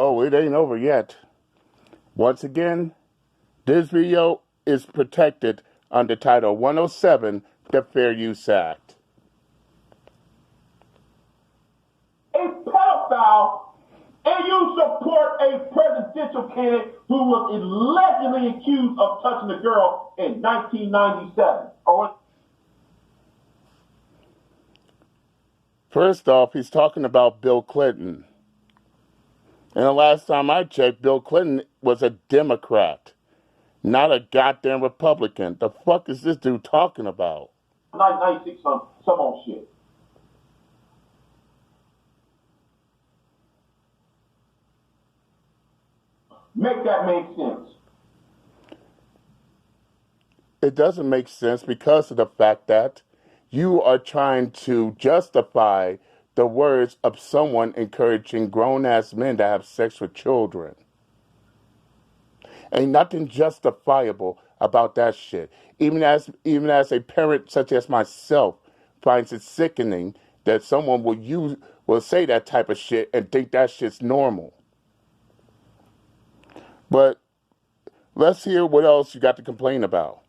Oh, it ain't over yet. Once again, this video is protected under Title 107, the Fair Use Act. A pedophile, and you support a presidential candidate who was allegedly accused of touching a girl in 1997. First off, he's talking about Bill Clinton. And the last time I checked, Bill Clinton was a Democrat, not a goddamn Republican. The fuck is this dude talking about? 1996, some old shit. Make that make sense. It doesn't make sense because of the fact that you are trying to justify the words of someone encouraging grown-ass men to have sex with children. Ain't nothing justifiable about that shit. Even as a parent such as myself finds it sickening that someone will say that type of shit and think that shit's normal. But let's hear what else you got to complain about.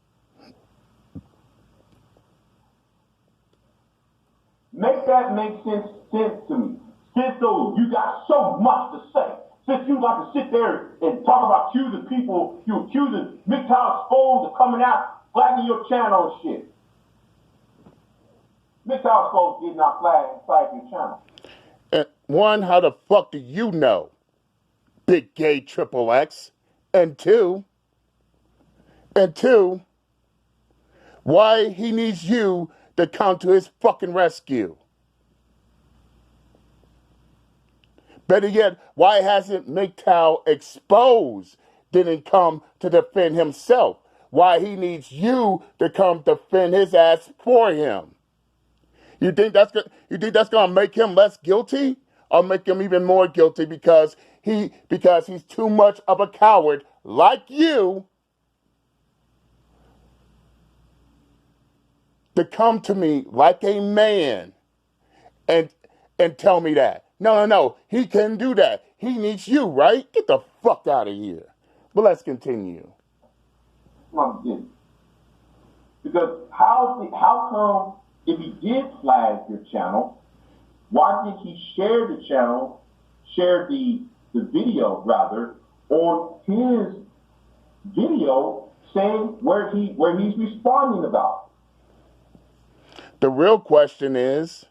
Make that make sense to me. Since though you got so much to say, since you like to sit there and talk about accusing people, you accusing MGTOW exposed of coming out, flagging your channel and shit. MGTOW exposed did not flag your channel. And one, how the fuck do you know? Big gay triple X. And two, why he needs you to come to his fucking rescue. Better yet, why hasn't MGTOW exposed didn't come to defend himself? Why he needs you to come defend his ass for him? You think that's gonna make him less guilty, or make him even more guilty because he's too much of a coward like you to come to me like a man and tell me that. No, he can't do that. He needs you, right? Get the fuck out of here. But let's continue. Because how come if he did flag your channel, why did he share the video rather on his video saying where he's responding about? The real question is,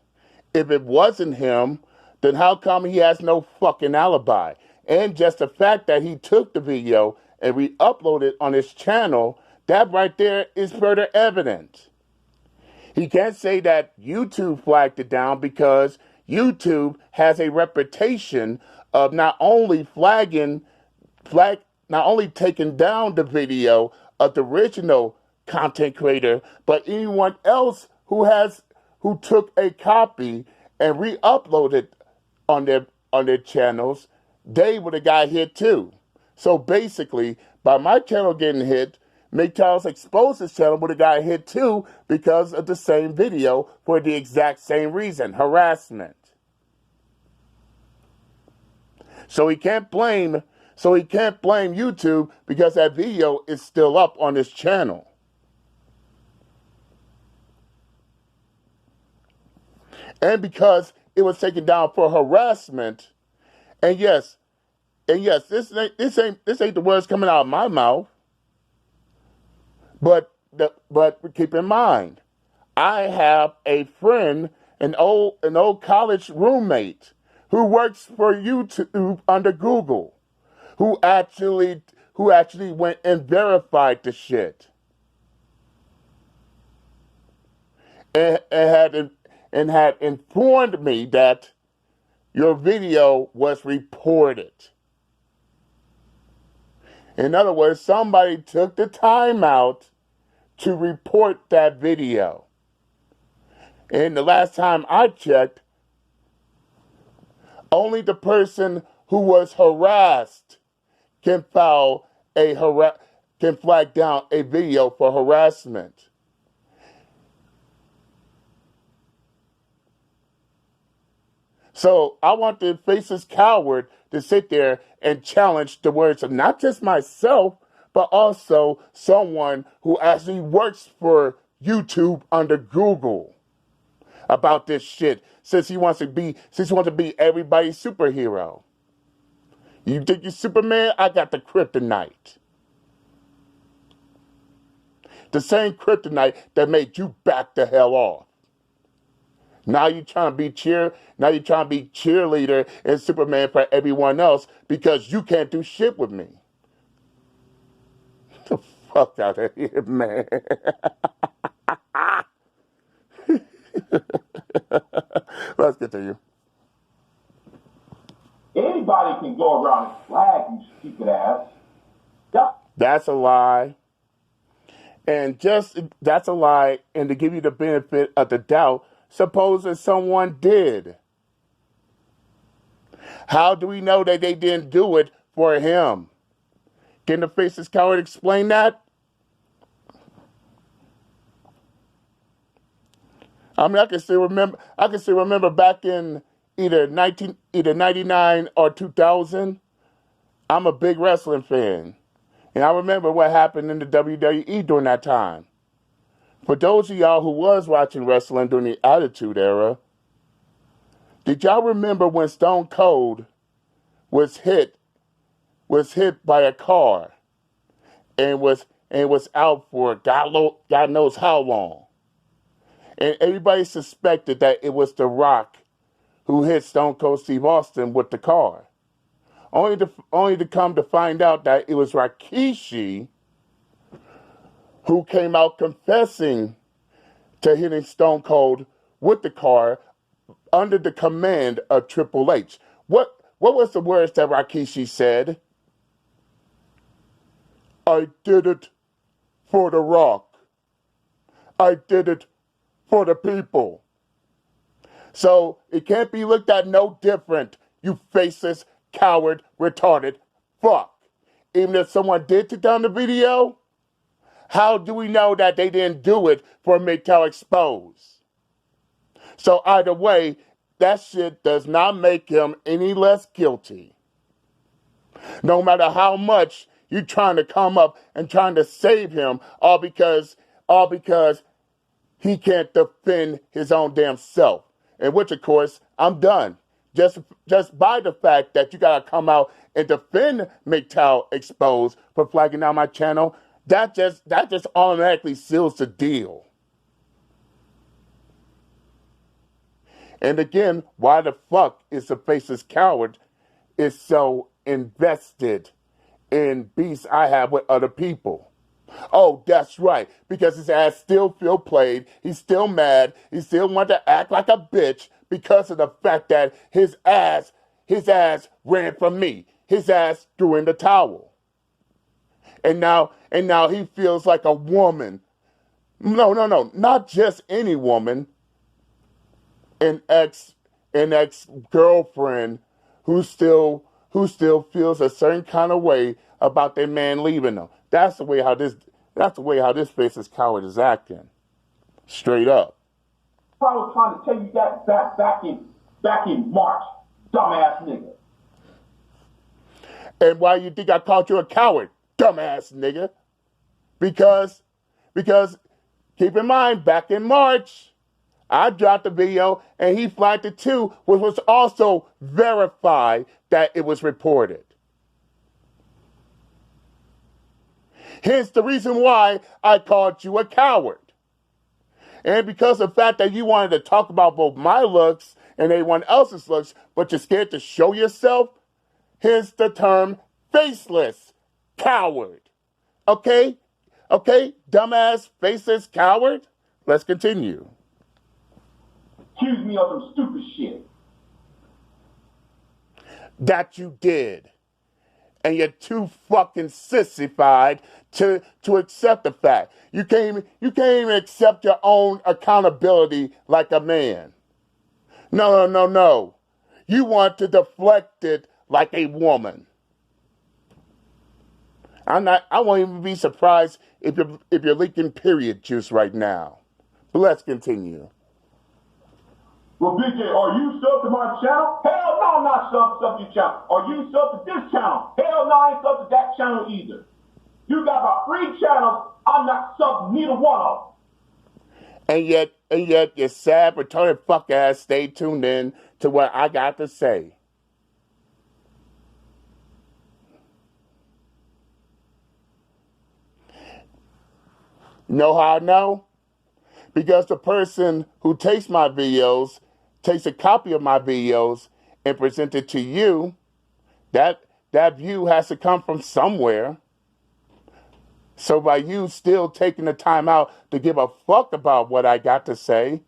if it wasn't him, then how come he has no fucking alibi? And just the fact that he took the video and re-uploaded it on his channel, that right there is further evidence. He can't say that YouTube flagged it down because YouTube has a reputation of not only taking down the video of the original content creator, but anyone else who took a copy and re-uploaded on their channels, they would have got hit too. So basically, by my channel getting hit, MGTOW's Exposed's channel would have got hit too because of the same video for the exact same reason, harassment. So he can't blame YouTube because that video is still up on his channel. And because it was taken down for harassment, and yes, this ain't the words coming out of my mouth. But keep in mind, I have a friend, an old college roommate who works for YouTube under Google, who actually went and verified the shit, and had informed me that your video was reported. In other words, somebody took the time out to report that video. And the last time I checked, only the person who was harassed can flag down a video for harassment. So I want the Faceless Coward to sit there and challenge the words of not just myself, but also someone who actually works for YouTube under Google about this shit, since he wants to be everybody's superhero. You think you're Superman? I got the Kryptonite. The same Kryptonite that made you back the hell off. Now you're trying to be cheerleader and Superman for everyone else because you can't do shit with me. Get the fuck out of here, man. Let's continue. Anybody can go around and flag, you stupid ass. Yep. That's a lie. And that's a lie. And to give you the benefit of the doubt, suppose that someone did. How do we know that they didn't do it for him? Can the Faceless Coward explain that? I mean, I can still remember back in either 99 or 2000. I'm a big wrestling fan. And I remember what happened in the WWE during that time. For those of y'all who was watching wrestling during the Attitude Era, did y'all remember when Stone Cold was hit by a car and was out for God knows how long? And everybody suspected that it was The Rock who hit Stone Cold Steve Austin with the car. Only to come to find out that it was Rikishi who came out confessing to hitting Stone Cold with the car under the command of Triple H. What was the words that Rikishi said? I did it for The Rock. I did it for the people. So it can't be looked at no different, you faceless, coward, retarded fuck. Even if someone did take down the video, how do we know that they didn't do it for MGTOW Expose? So either way, that shit does not make him any less guilty. No matter how much you're trying to come up and trying to save him, all because he can't defend his own damn self. In which, of course, I'm done. Just by the fact that you gotta come out and defend MGTOW Exposed for flagging down my channel, that just automatically seals the deal. And again, why the fuck is the Faceless Coward is so invested in beefs I have with other people? Oh, that's right, because his ass still feel played, he's still mad, he still want to act like a bitch because of the fact that his ass ran from me. His ass threw in the towel. And now he feels like a woman. No, not just any woman. An ex-girlfriend who still feels a certain kind of way about their man leaving them. That's the way how this Faceless Coward is acting. Straight up. I was trying to tell you that back in March, dumbass nigga. And why you think I called you a coward, dumbass nigga? Because keep in mind, back in March, I dropped the video and he flagged it too, which was also verified that it was reported. Hence the reason why I called you a coward. And because of the fact that you wanted to talk about both my looks and anyone else's looks, but you're scared to show yourself, hence the term faceless coward. Okay? Okay, dumbass faceless coward? Let's continue. Accuse me of some stupid shit. That you did. And you're too fucking sissified to accept the fact. You can't even accept your own accountability like a man. No. You want to deflect it like a woman. I won't even be surprised if you're, leaking period juice right now. But let's continue. Accuse me of some stupid shit. And why you think I called you a coward? Because the fact that you wanted to talk about both my looks and anyone else's looks, but you're scared to show yourself, hence the term faceless coward. Okay? Okay, dumbass faceless coward? Let's continue. Accuse me of some stupid shit. Well, BJ, are you subbed to my channel? Hell no, I'm not subbed to your channel. Are you subbed to this channel? Hell no, I ain't subbed to that channel either. You got about 3 channels. I'm not subbed to neither one of them. And yet, your sad, retarded fuck ass stay tuned in to what I got to say. You know how I know? Because the person who takes my videos, takes a copy of my videos and presents it to you, that view has to come from somewhere. So by you still taking the time out to give a fuck about what I got to say,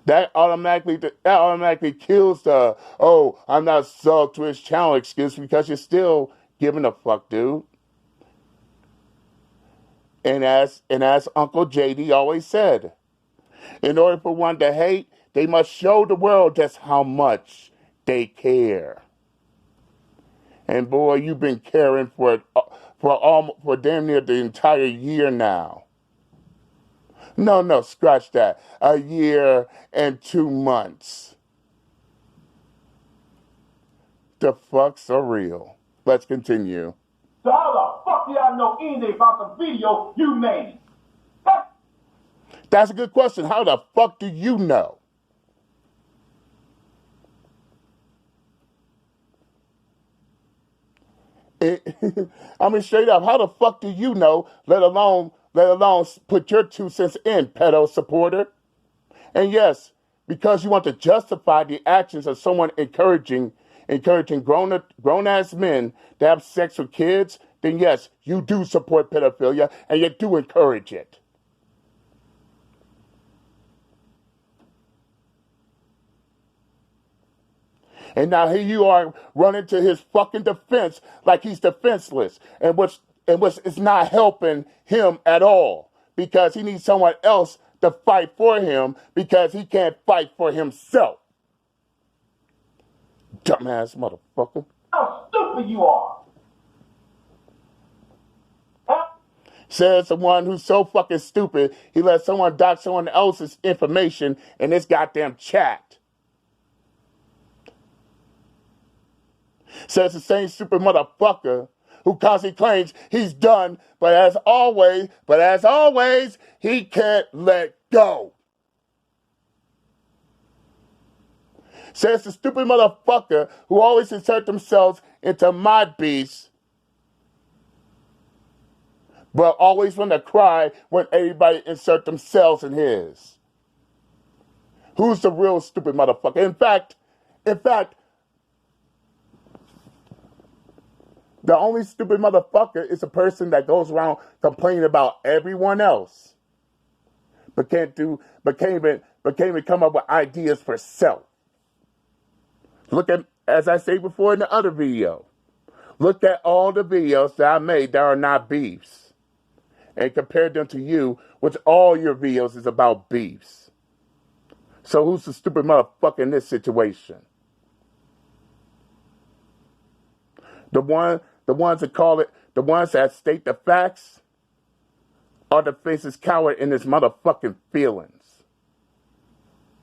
that automatically kills the, oh, I'm not subbed to his channel excuse, because you're still giving a fuck, dude. And as Uncle JD always said, in order for one to hate, they must show the world just how much they care. And boy, you've been caring for damn near the entire year now. No, scratch that. A year and 2 months. The fucks are real. Let's continue. So how the fuck did I know anything about the video you made? That's a good question. How the fuck do you know? I mean, straight up, how the fuck do you know, let alone put your 2 cents in, pedo supporter? And yes, because you want to justify the actions of someone encouraging grown-ass men to have sex with kids, then yes, you do support pedophilia, and you do encourage it. And now here you are running to his fucking defense like he's defenseless, and which is not helping him at all, because he needs someone else to fight for him because he can't fight for himself. Dumbass motherfucker. How stupid you are. Says the one who's so fucking stupid, he let someone dock someone else's information in this goddamn chat. Says the same stupid motherfucker who constantly claims he's done, but as always, he can't let go. Says the stupid motherfucker who always insert themselves into my beefs, but always want to cry when everybody insert themselves in his. Who's the real stupid motherfucker? In fact, the only stupid motherfucker is a person that goes around complaining about everyone else, but can't even come up with ideas for self. Look at, as I said before in the other video, look at all the videos that I made that are not beefs, and compare them to you, which all your videos is about beefs. So who's the stupid motherfucker in this situation? The ones that state the facts, are the faceless coward in his motherfucking feelings.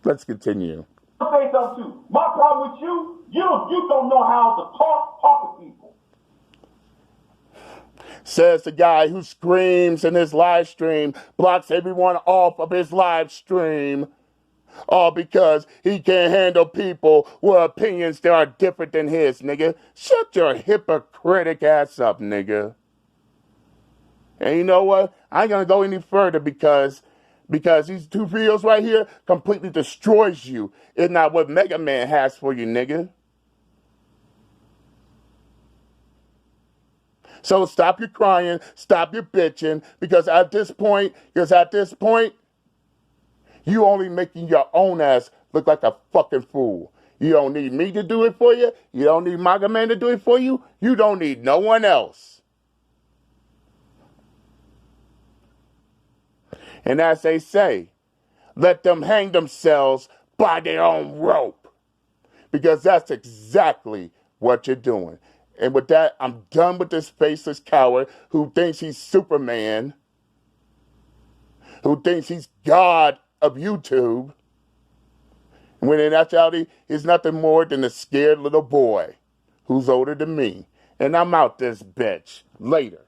Let's continue. I'll say something too. My problem with you don't know how to talk to people. Says the guy who screams in his live stream, blocks everyone off of his live stream, all because he can't handle people with opinions that are different than his, nigga. Shut your hypocritic ass up, nigga. And you know what? I ain't gonna go any further because these 2 videos right here completely destroys you. It's not what Mega Man has for you, nigga. So stop your crying, stop your bitching, because at this point, you only making your own ass look like a fucking fool. You don't need me to do it for you. You don't need Mega Man to do it for you. You don't need no one else. And as they say, let them hang themselves by their own rope, because that's exactly what you're doing. And with that, I'm done with this faceless coward who thinks he's Superman, who thinks he's God of YouTube, When in actuality, he's nothing more than a scared little boy who's older than me. And I'm out this bitch. Later.